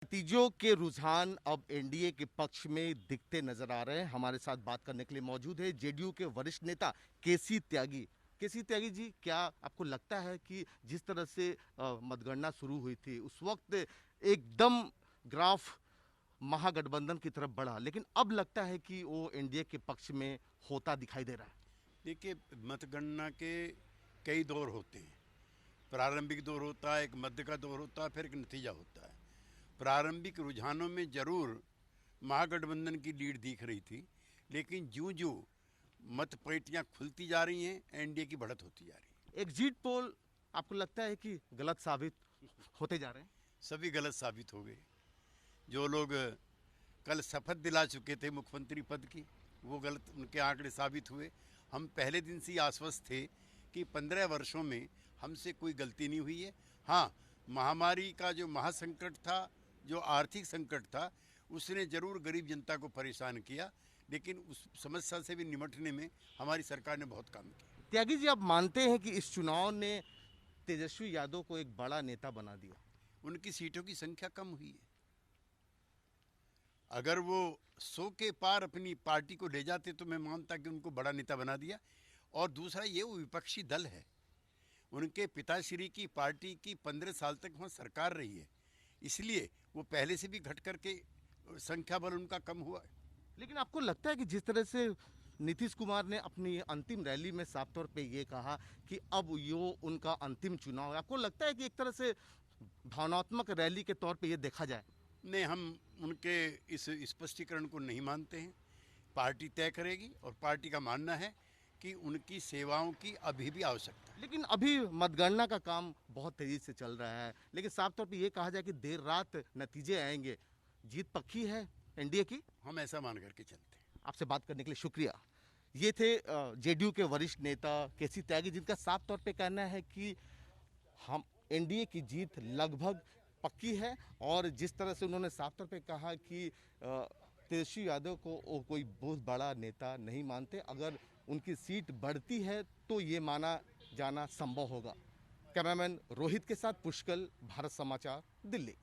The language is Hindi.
नतीजों के रुझान अब एनडीए के पक्ष में दिखते नजर आ रहे हैं। हमारे साथ बात करने के लिए मौजूद है जेडीयू के वरिष्ठ नेता केसी त्यागी। केसी त्यागी जी, क्या आपको लगता है कि जिस तरह से मतगणना शुरू हुई थी उस वक्त एकदम ग्राफ महागठबंधन की तरफ बढ़ा, लेकिन अब लगता है कि वो एनडीए के पक्ष में होता दिखाई दे रहा है? देखिए, मतगणना के कई दौर होते हैं। प्रारंभिक दौर होता है, एक मध्य का दौर होता है, फिर एक नतीजा होता है। प्रारंभिक रुझानों में जरूर महागठबंधन की लीड दिख रही थी, लेकिन ज्यों ज्यों मत पेटियां खुलती जा रही हैं, एनडीए की बढ़त होती जा रही है। एग्जिट पोल आपको लगता है कि गलत साबित होते जा रहे हैं? सभी गलत साबित हो गए। जो लोग कल शपथ दिला चुके थे मुख्यमंत्री पद की, वो गलत उनके आंकड़े साबित हुए। हम पहले दिन से ही आश्वस्त थे कि 15 वर्षों में हमसे कोई गलती नहीं हुई है। हाँ, महामारी का जो महासंकट था, जो आर्थिक संकट था, उसने जरूर गरीब जनता को परेशान किया, लेकिन उस समस्या से भी निपटने में हमारी सरकार ने बहुत काम किया। त्यागी जी, आप मानते हैं कि इस चुनाव ने तेजस्वी यादव को एक बड़ा नेता बना दिया? उनकी सीटों की संख्या कम हुई है। अगर वो 100 के पार अपनी पार्टी को ले जाते तो मैं मानता कि उनको बड़ा नेता बना दिया। और दूसरा ये, वो विपक्षी दल है। उनके पिताश्री की पार्टी की 15 साल तक वहाँ सरकार रही है, इसलिए वो पहले से भी घट करके संख्या बल उनका कम हुआ है। लेकिन आपको लगता है कि जिस तरह से नीतीश कुमार ने अपनी अंतिम रैली में साफ तौर पे ये कहा कि अब यो उनका अंतिम चुनाव है, आपको लगता है कि एक तरह से भावनात्मक रैली के तौर पे ये देखा जाए? नहीं, हम उनके इस स्पष्टीकरण को नहीं मानते हैं। पार्टी तय करेगी, और पार्टी का मानना है कि उनकी सेवाओं की अभी भी आवश्यकता है। लेकिन अभी मतगणना का काम बहुत तेजी से चल रहा है, लेकिन साफ तौर पे ये कहा जाए कि देर रात नतीजे आएंगे, जीत पक्की है एनडीए की? हम ऐसा मान करके चलते हैं। आपसे बात करने के लिए शुक्रिया। ये थे जेडीयू के वरिष्ठ नेता केसी त्यागी, जिनका साफ तौर पे कहना है कि हम एनडीए की जीत लगभग पक्की है। और जिस तरह से उन्होंने साफ तौर पे कहा कि तेजस्वी यादव को वो कोई बहुत बड़ा नेता नहीं मानते, अगर उनकी सीट बढ़ती है तो ये माना जाना संभव होगा। कैमरामैन रोहित के साथ पुष्कल, भारत समाचार, दिल्ली।